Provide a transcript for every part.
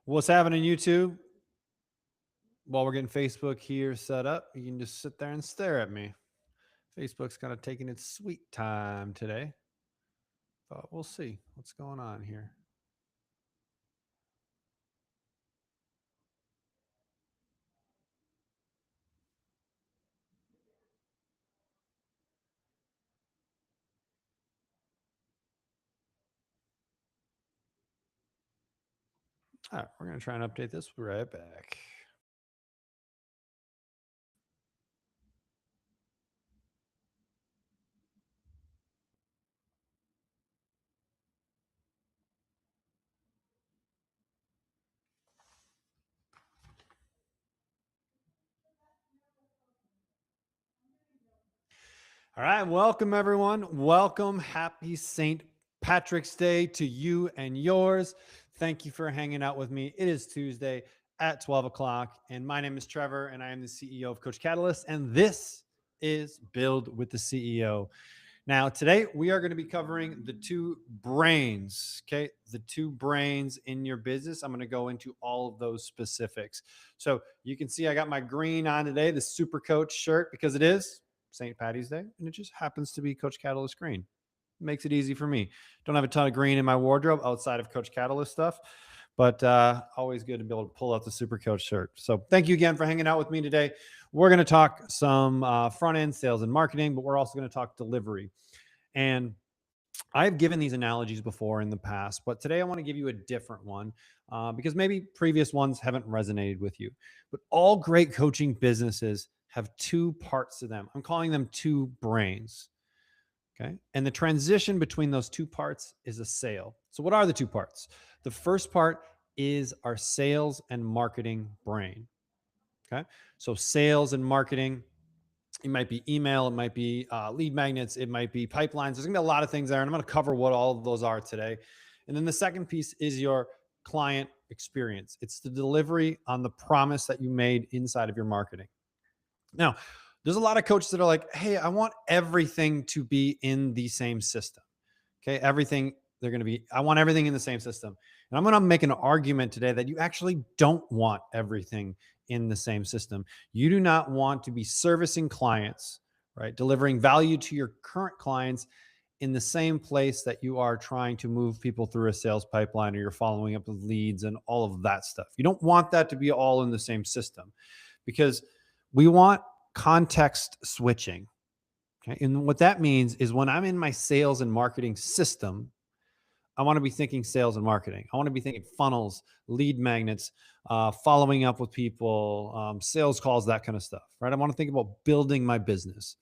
What's happening, YouTube? While we're getting Facebook here set up, you can just sit there and stare at me. Facebook's kind of taking its sweet time today, but we'll see what's going on here. All right, we're going to try and update this right back. All right, welcome everyone. Welcome. Happy St. Patrick's Day to you and yours. Thank you for hanging out with me. It is Tuesday at 12 o'clock, and my name is Trevor, and I am the CEO of Coach Catalyst, and this is Build with the CEO. Now, today we are going to be covering the two brains, okay? The two brains in your business. I'm going to go into all of those specifics. So you can see I got my green on today, the Super Coach shirt, because it is St. Patty's Day, and it just happens to be Coach Catalyst green. Makes it easy for me. Don't have a ton of green in my wardrobe outside of Coach Catalyst stuff, but always good to be able to pull out the Super Coach shirt. So thank you again for hanging out with me today. We're going to talk some front end sales and marketing, but we're also going to talk delivery. And I've given these analogies before in the past, but today I want to give you a different one because maybe previous ones haven't resonated with you. But all great coaching businesses have two parts to them. I'm calling them two brains. Okay. And the transition between those two parts is a sale. So, what are the two parts? The first part is our sales and marketing brain. Okay. So, sales and marketing, it might be email, it might be lead magnets, it might be pipelines. There's gonna be a lot of things there, and I'm gonna cover what all of those are today. And then the second piece is your client experience. It's the delivery on the promise that you made inside of your marketing. Now, there's a lot of coaches that are like, hey, I want everything to be in the same system. Okay. I want everything in the same system. And I'm going to make an argument today that you actually don't want everything in the same system. You do not want to be servicing clients, right? Delivering value to your current clients in the same place that you are trying to move people through a sales pipeline or you're following up with leads and all of that stuff. You don't want that to be all in the same system because we want context switching. Okay. And what that means is when I'm in my sales and marketing system, I want to be thinking sales and marketing. I want to be thinking funnels, lead magnets, following up with people, sales calls, that kind of stuff, right? I want to think about building my business.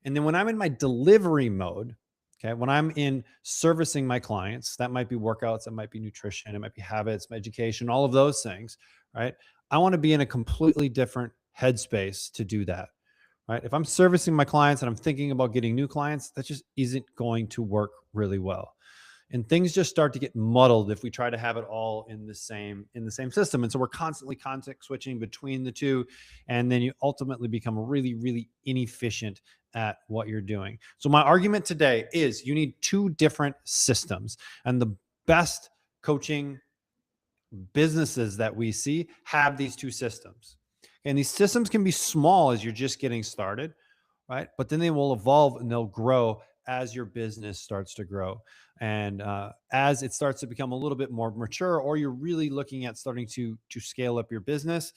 And then when I'm in my delivery mode, okay, when I'm in servicing my clients, that might be workouts, that might be nutrition, it might be habits, education, all of those things, right? I want to be in a completely different headspace to do that, right? If I'm servicing my clients and I'm thinking about getting new clients, that just isn't going to work really well. And things just start to get muddled if we try to have it all in the same system. And so we're constantly context switching between the two, and then you ultimately become really, really inefficient at what you're doing. So my argument today is you need two different systems, and the best coaching businesses that we see have these two systems. And these systems can be small as you're just getting started, right? But then they will evolve and they'll grow as your business starts to grow. And as it starts to become a little bit more mature, or you're really looking at starting to scale up your business,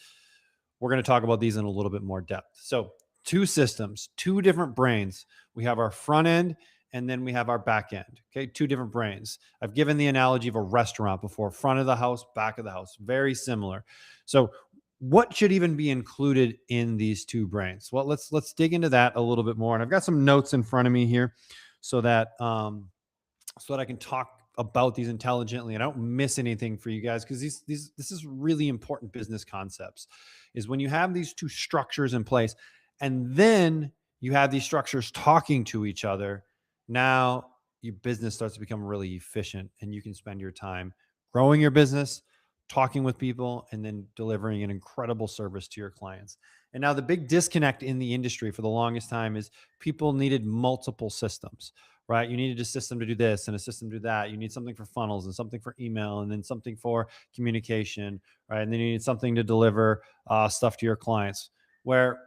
we're going to talk about these in a little bit more depth. So two systems, two different brains. We have our front end and then we have our back end. Okay. Two different brains. I've given the analogy of a restaurant before: front of the house, back of the house, very similar. So what should even be included in these two brains? Well, let's dig into that a little bit more. And I've got some notes in front of me here so that I can talk about these intelligently and I don't miss anything for you guys, because this is really important business concepts. Is when you have these two structures in place and then you have these structures talking to each other, now your business starts to become really efficient and you can spend your time growing your business, talking with people, and then delivering an incredible service to your clients. And now the big disconnect in the industry for the longest time is people needed multiple systems, right? You needed a system to do this and a system to do that. You need something for funnels and something for email and then something for communication, right? And then you need something to deliver stuff to your clients. Where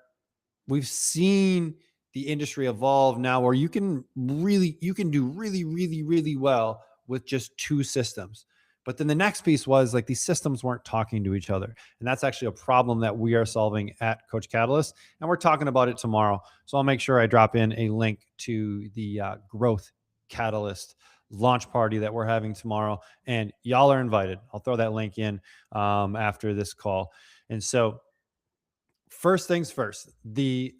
we've seen the industry evolve now, where you can do really well with just two systems. But then the next piece was like these systems weren't talking to each other. And that's actually a problem that we are solving at Coach Catalyst. And we're talking about it tomorrow. So I'll make sure I drop in a link to the Growth Catalyst launch party that we're having tomorrow. And y'all are invited. I'll throw that link in after this call. And so, first things first, the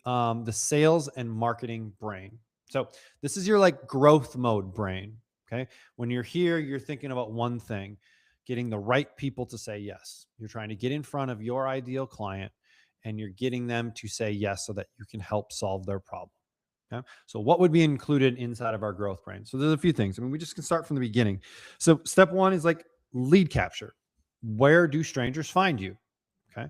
sales and marketing brain. So this is your like growth mode brain. Okay. When you're here, you're thinking about one thing, getting the right people to say yes. You're trying to get in front of your ideal client and you're getting them to say yes so that you can help solve their problem. Okay. So what would be included inside of our growth brain? So there's a few things. I mean, we just can start from the beginning. So step one is like lead capture. Where do strangers find you? Okay.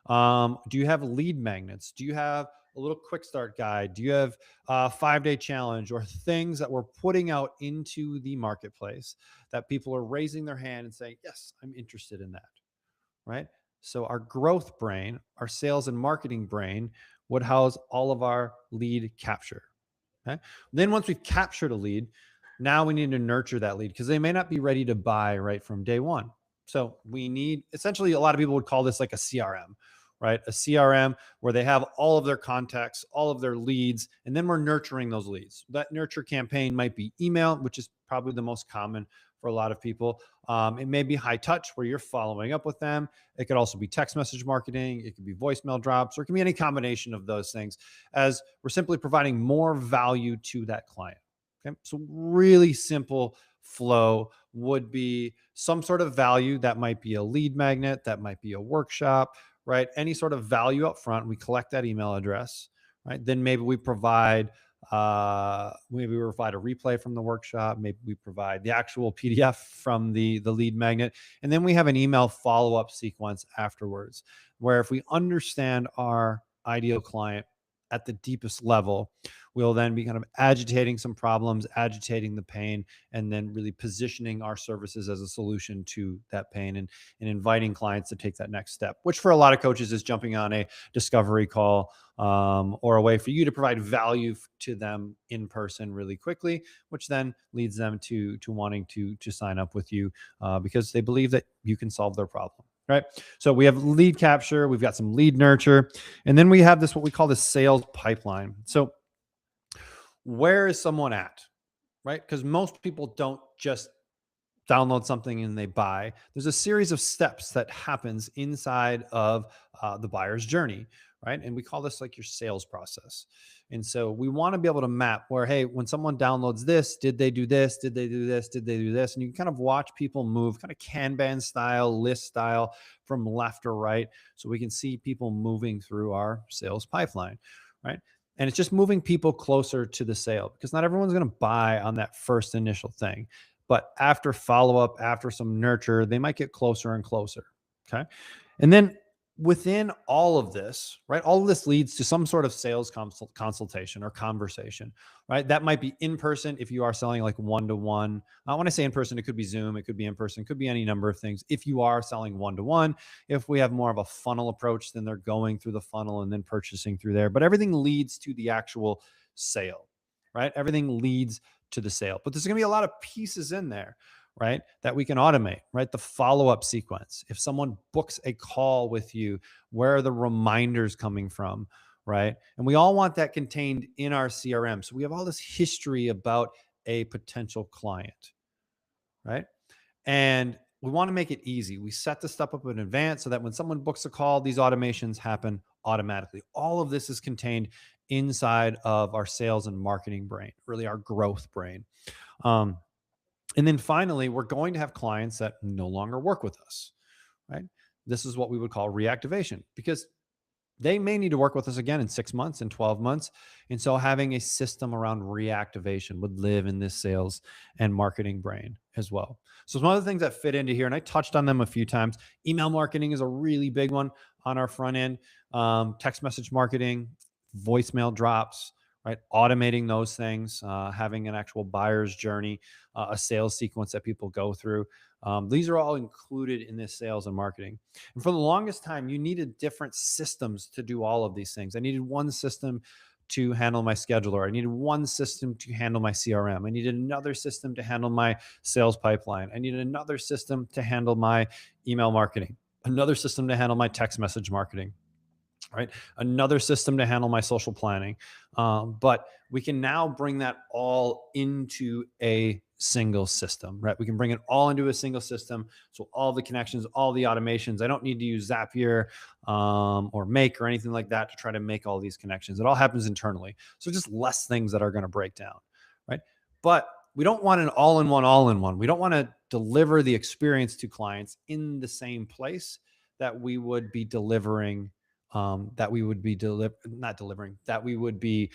Do you have lead magnets? Do you have a little quick start guide? Do you have a 5-day challenge or things that we're putting out into the marketplace that people are raising their hand and saying, yes, I'm interested in that, right? So our growth brain, our sales and marketing brain would house all of our lead capture. Okay. Then once we've captured a lead, now we need to nurture that lead because they may not be ready to buy right from day one. So we need, essentially, a lot of people would call this like a CRM, right? A CRM where they have all of their contacts, all of their leads, and then we're nurturing those leads. That nurture campaign might be email, which is probably the most common for a lot of people. It may be high touch where you're following up with them. It could also be text message marketing. It could be voicemail drops, or it can be any combination of those things, as we're simply providing more value to that client. Okay. So really simple flow would be some sort of value. That might be a lead magnet, that might be a workshop, right? Any sort of value up front. We collect that email address, right? Then maybe we provide a replay from the workshop. Maybe we provide the actual PDF from the lead magnet, and then we have an email follow-up sequence afterwards, where if we understand our ideal client at the deepest level, we'll then be kind of agitating some problems, agitating the pain, and then really positioning our services as a solution to that pain, and inviting clients to take that next step, which for a lot of coaches is jumping on a discovery call, or a way for you to provide value to them in person really quickly, which then leads them to wanting to sign up with you because they believe that you can solve their problem. Right. So we have lead capture, we've got some lead nurture, and then we have this, what we call the sales pipeline. So where is someone at? Right. Because most people don't just download something and they buy. There's a series of steps that happens inside of the buyer's journey, right? And we call this like your sales process. And so we want to be able to map where, hey, when someone downloads this, did they do this? Did they do this? Did they do this? And you can kind of watch people move kind of Kanban style, list style from left or right. So we can see people moving through our sales pipeline, right? And it's just moving people closer to the sale, because not everyone's going to buy on that first initial thing. But after follow-up, after some nurture, they might get closer and closer. Okay. And then within all of this, right, all of this leads to some sort of sales consultation or conversation, right? That might be in person if you are selling like one-to-one. When I say in person, it could be Zoom, it could be in person, it could be any number of things. If you are selling one-to-one, if we have more of a funnel approach, then they're going through the funnel and then purchasing through there. But everything leads to the actual sale, right? Everything leads to the sale. But there's going to be a lot of pieces in there, right, that we can automate, right? The follow-up sequence. If someone books a call with you, where are the reminders coming from, right? And we all want that contained in our CRM. So we have all this history about a potential client, right? And we want to make it easy. We set this stuff up in advance so that when someone books a call, these automations happen automatically. All of this is contained inside of our sales and marketing brain, really our growth brain. And then finally, we're going to have clients that no longer work with us, right? This is what we would call reactivation, because they may need to work with us again in 6 months and 12 months. And so having a system around reactivation would live in this sales and marketing brain as well. So some other things that fit into here, and I touched on them a few times. Email marketing is a really big one on our front end. Text message marketing, voicemail drops, right? Automating those things, having an actual buyer's journey, a sales sequence that people go through. These are all included in this sales and marketing. And for the longest time, you needed different systems to do all of these things. I needed one system to handle my scheduler. I needed one system to handle my CRM. I needed another system to handle my sales pipeline. I needed another system to handle my email marketing, another system to handle my text message marketing, right? Another system to handle my social planning. But we can now bring that all into a single system, right? We can bring it all into a single system. So all the connections, all the automations, I don't need to use Zapier or Make or anything like that to try to make all these connections. It all happens internally. So just less things that are going to break down, right? But we don't want an all-in-one. We don't want to deliver the experience to clients in the same place that we would be delivering that we would be not delivering, that we would be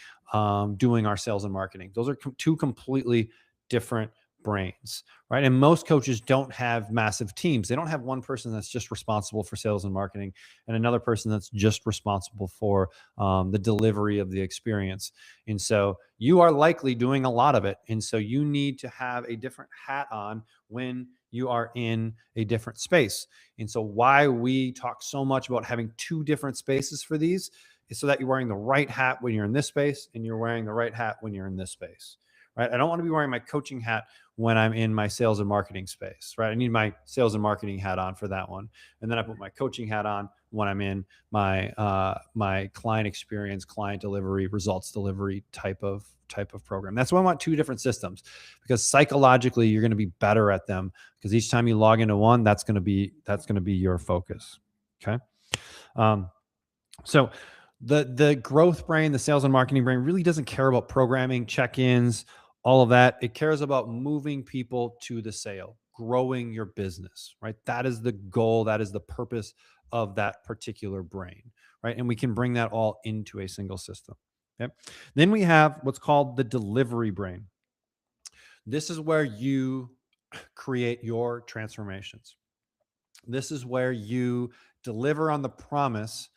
doing our sales and marketing. Those are two completely different brains, right? And most coaches don't have massive teams. They don't have one person that's just responsible for sales and marketing and another person that's just responsible for the delivery of the experience. And so you are likely doing a lot of it. And so you need to have a different hat on when you are in a different space. And so why we talk so much about having two different spaces for these is so that you're wearing the right hat when you're in this space and you're wearing the right hat when you're in this space, right? I don't want to be wearing my coaching hat when I'm in my sales and marketing space, right? I need my sales and marketing hat on for that one. And then I put my coaching hat on when I'm in my client experience, client delivery, results delivery type of program. That's why I want two different systems, because psychologically you're going to be better at them, because each time you log into one, that's going to be your focus. Okay. So the growth brain, the sales and marketing brain, really doesn't care about programming, check-ins, all of that. It cares about moving people to the sale, growing your business, right? That is the goal. That is the purpose of that particular brain, right? And we can bring that all into a single system. Okay. Then we have what's called the delivery brain. This is where you create your transformations. This is where you deliver on the promise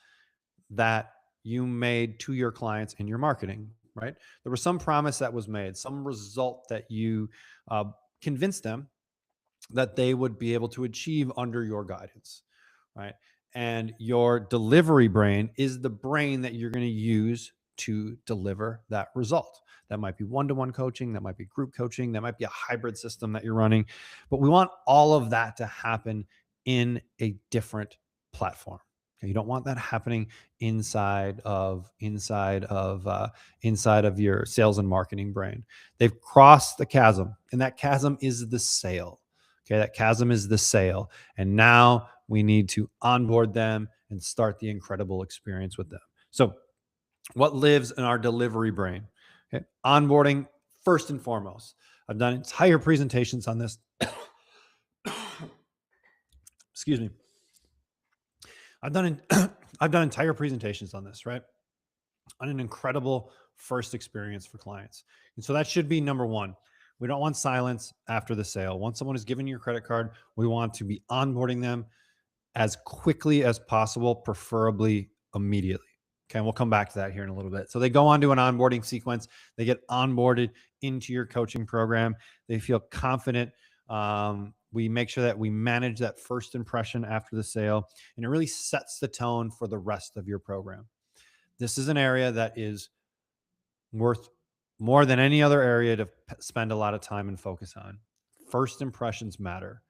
that you made to your clients in your marketing, right? There was some promise that was made, some result that you convinced them that they would be able to achieve under your guidance, right? And your delivery brain is the brain that you're going to use to deliver that result. That might be one-to-one coaching, that might be group coaching, that might be a hybrid system that you're running, but we want all of that to happen in a different platform. You don't want that happening inside of your sales and marketing brain. They've crossed the chasm, and that chasm is the sale. Okay, that chasm is the sale, and now we need to onboard them and start the incredible experience with them. So, what lives in our delivery brain? Okay, onboarding first and foremost. I've done entire presentations on this. Excuse me. I've done entire presentations on this, right? On an incredible first experience for clients. And so that should be number one. We don't want silence after the sale. Once someone is giving you your credit card, we want to be onboarding them as quickly as possible, preferably immediately. Okay, and we'll come back to that here in a little bit. So they go on to an onboarding sequence. They get onboarded into your coaching program. They feel confident. We make sure that we manage that first impression after the sale, and it really sets the tone for the rest of your program. This is an area that is worth more than any other area to spend a lot of time and focus on. First impressions matter.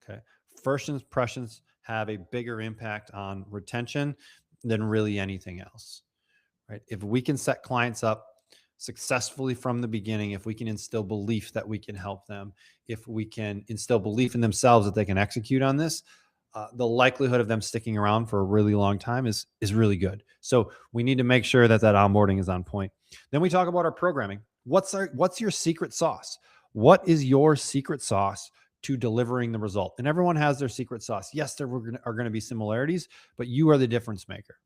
Okay. First impressions have a bigger impact on retention than really anything else, right? If we can set clients up successfully from the beginning, if we can instill belief that we can help them, if we can instill belief in themselves that they can execute on this, the likelihood of them sticking around for a really long time is really good. So we need to make sure that onboarding is on point. Then we talk about our programming. What's your secret sauce? What is your secret sauce to delivering the result? And everyone has their secret sauce. Yes, there are going to be similarities, but you are the difference maker.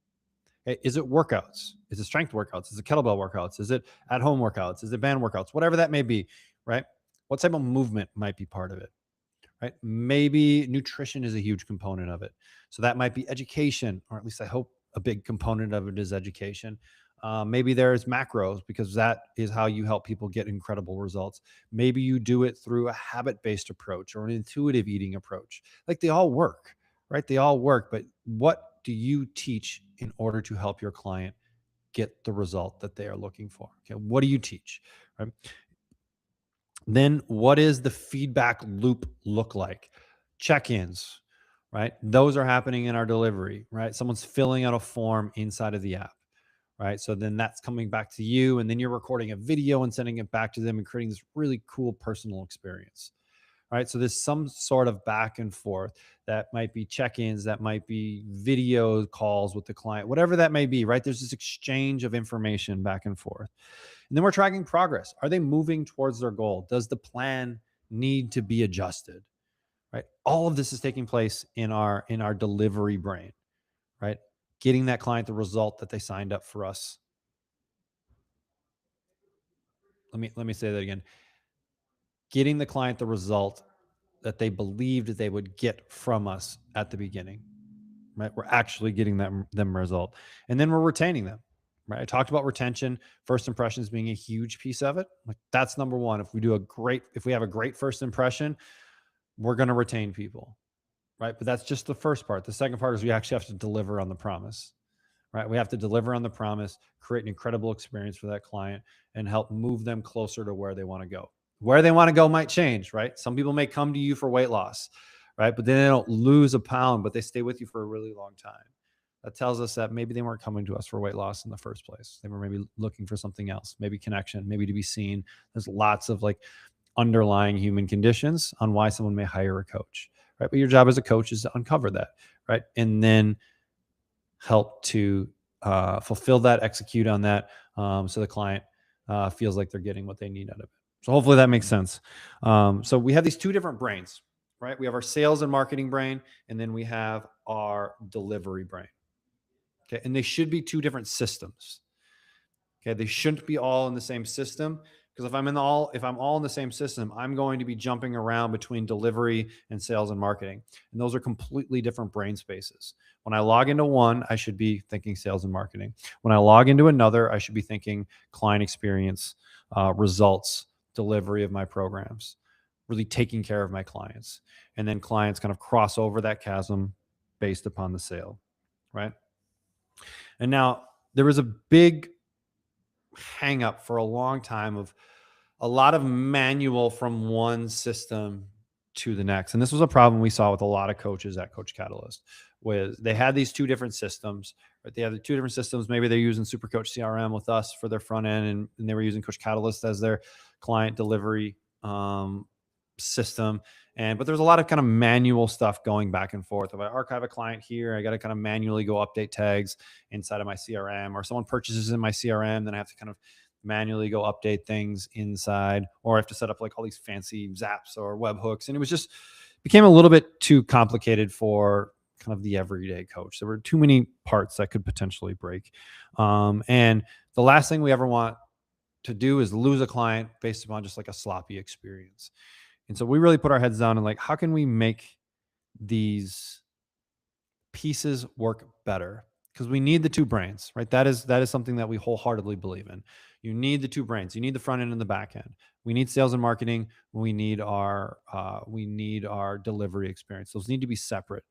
Okay, is it workouts? Is it strength workouts? Is it kettlebell workouts? Is it at home workouts? Is it band workouts? Whatever that may be, right? What type of movement might be part of it? Right? Maybe nutrition is a huge component of it. So that might be education, or at least I hope a big component of it is education. Maybe there's macros because that is how you help people get incredible results. Maybe you do it through a habit-based approach or an intuitive eating approach. Like they all work, right? They all work. But what do you teach in order to help your client get the result that they are looking for? Okay. What do you teach? Right? Then what is the feedback loop look like? Check-ins, right? Those are happening in our delivery, right? Someone's filling out a form inside of the app, right? So then that's coming back to you, and then you're recording a video and sending it back to them and creating this really cool personal experience, right? So there's some sort of back and forth that might be check-ins, that might be video calls with the client, whatever that may be, right? There's this exchange of information back and forth. And then we're tracking progress. Are they moving towards their goal? Does the plan need to be adjusted? Right? All of this is taking place in our delivery brain, right? Getting that client the result that they signed up for us. Let me say that again. Getting the client the result that they believed they would get from us at the beginning. Right? We're actually getting them result. And then we're retaining them. Right? I talked about retention, first impressions being a huge piece of it. Like that's number one. If we have a great first impression, we're going to retain people. Right? But that's just the first part. The second part is we actually have to deliver on the promise. Right? We have to deliver on the promise, create an incredible experience for that client, and help move them closer to where they want to go. Where they want to go might change, right? Some people may come to you for weight loss, right? But then they don't lose a pound, but they stay with you for a really long time. That tells us that maybe they weren't coming to us for weight loss in the first place. They were maybe looking for something else, maybe connection, maybe to be seen. There's lots of like underlying human conditions on why someone may hire a coach, right? But your job as a coach is to uncover that, right? And then help to fulfill that, execute on that, so the client feels like they're getting what they need out of it. So hopefully that makes sense. So we have these two different brains, right? We have our sales and marketing brain, and then we have our delivery brain. Okay, and they should be two different systems. Okay, they shouldn't be all in the same system, because if I'm all in the same system, I'm going to be jumping around between delivery and sales and marketing, and those are completely different brain spaces. When I log into one, I should be thinking sales and marketing. When I log into another, I should be thinking client experience, results, delivery of my programs, really taking care of my clients, and then clients kind of cross over that chasm based upon the sale, right? And now there was a big hang up for a long time of a lot of manual from one system to the next. And this was a problem we saw with a lot of coaches at Coach Catalyst, was they had these two different systems, right? They had the two different systems. Maybe they're using Supercoach CRM with us for their front end, and they were using Coach Catalyst as their client delivery system. But there's a lot of kind of manual stuff going back and forth. If I archive a client here, I got to kind of manually go update tags inside of my CRM, or someone purchases in my CRM, then I have to kind of manually go update things inside, or I have to set up like all these fancy zaps or webhooks. And it was just became a little bit too complicated for kind of the everyday coach. There were too many parts that could potentially break. And the last thing we ever want to do is lose a client based upon just like a sloppy experience. And so we really put our heads down and like, how can we make these pieces work better? Because we need the two brains, right? That is something that we wholeheartedly believe in. You need the two brains. You need the front end and the back end. We need sales and marketing. We need our delivery experience. Those need to be separate.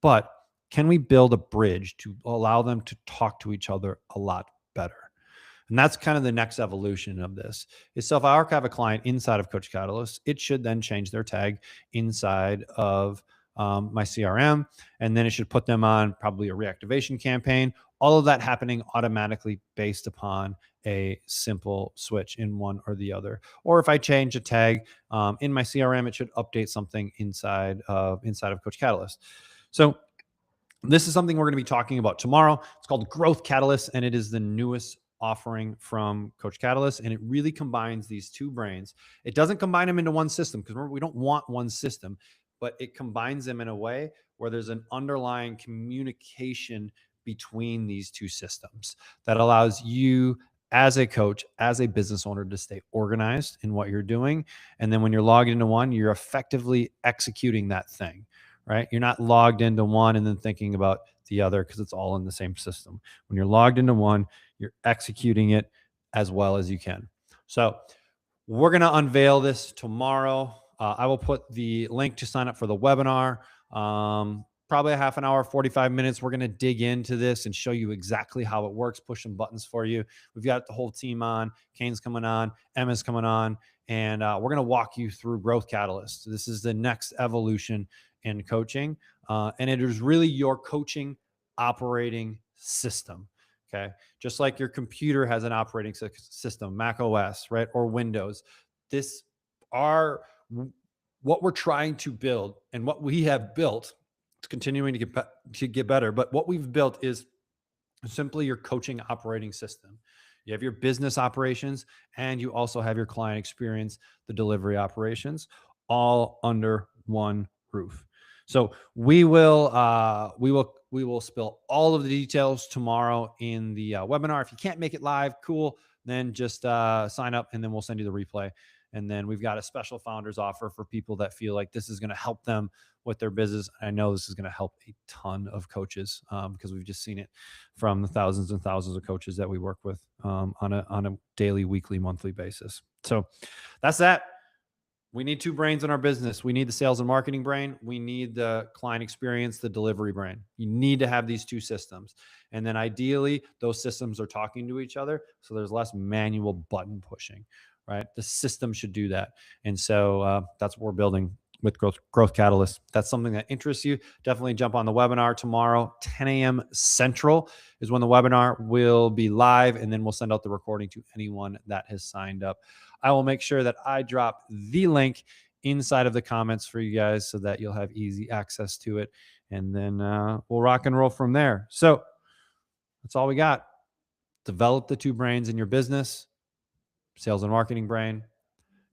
But can we build a bridge to allow them to talk to each other a lot better? And that's kind of the next evolution of this. So if I archive a client inside of Coach Catalyst, it should then change their tag inside of my CRM, and then it should put them on probably a reactivation campaign. All of that happening automatically based upon a simple switch in one or the other. Or if I change a tag in my CRM, it should update something inside of Coach Catalyst. So this is something we're going to be talking about tomorrow. It's called Growth Catalyst, and it is the newest offering from Coach Catalyst, and it really combines these two brains. It doesn't combine them into one system, because remember, we don't want one system, but it combines them in a way where there's an underlying communication between these two systems that allows you as a coach, as a business owner, to stay organized in what you're doing. And then when you're logged into one, you're effectively executing that thing, right? You're not logged into one and then thinking about the other, because it's all in the same system. When you're logged into one, you're executing it as well as you can. So we're going to unveil this tomorrow. I will put the link to sign up for the webinar. Probably a half an hour, 45 minutes. We're going to dig into this and show you exactly how it works, push some buttons for you. We've got the whole team on. Kane's coming on. Emma's coming on. And we're going to walk you through Growth Catalyst. This is the next evolution in coaching. And it is really your coaching operating system. Okay. Just like your computer has an operating system, Mac OS, right? Or Windows. This are what we're trying to build, and what we have built. It's continuing to get better. But what we've built is simply your coaching operating system. You have your business operations, and you also have your client experience, the delivery operations, all under one roof. So we will spill all of the details tomorrow in the webinar. If you can't make it live, cool. Then just sign up, and then we'll send you the replay. And then we've got a special founders offer for people that feel like this is going to help them with their business. I know this is going to help a ton of coaches because we've just seen it from the thousands and thousands of coaches that we work with on a daily, weekly, monthly basis. So that's that. We need two brains in our business. We need the sales and marketing brain. We need the client experience, the delivery brain. You need to have these two systems. And then ideally, those systems are talking to each other, so there's less manual button pushing, right? The system should do that. And so that's what we're building with Growth Catalyst. That's something that interests you, definitely jump on the webinar tomorrow. 10 a.m. Central is when the webinar will be live, and then we'll send out the recording to anyone that has signed up. I will make sure that I drop the link inside of the comments for you guys so that you'll have easy access to it. And then we'll rock and roll from there. So that's all we got. Develop the two brains in your business, sales and marketing brain,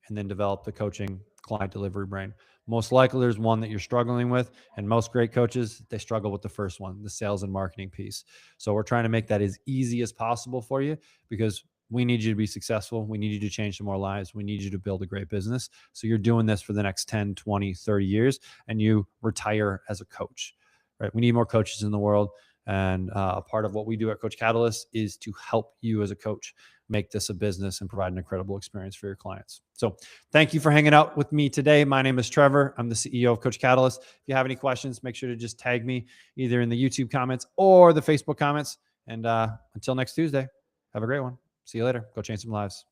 and then develop the coaching client delivery brain. Most likely there's one that you're struggling with, and most great coaches, they struggle with the first one, the sales and marketing piece. So we're trying to make that as easy as possible for you, because we need you to be successful. We need you to change some more lives. We need you to build a great business. So you're doing this for the next 10, 20, 30 years, and you retire as a coach, right? We need more coaches in the world. And a part of what we do at Coach Catalyst is to help you as a coach make this a business and provide an incredible experience for your clients. So thank you for hanging out with me today. My name is Trevor. I'm the CEO of Coach Catalyst. If you have any questions, make sure to just tag me either in the YouTube comments or the Facebook comments. And until next Tuesday, have a great one. See you later. Go change some lives.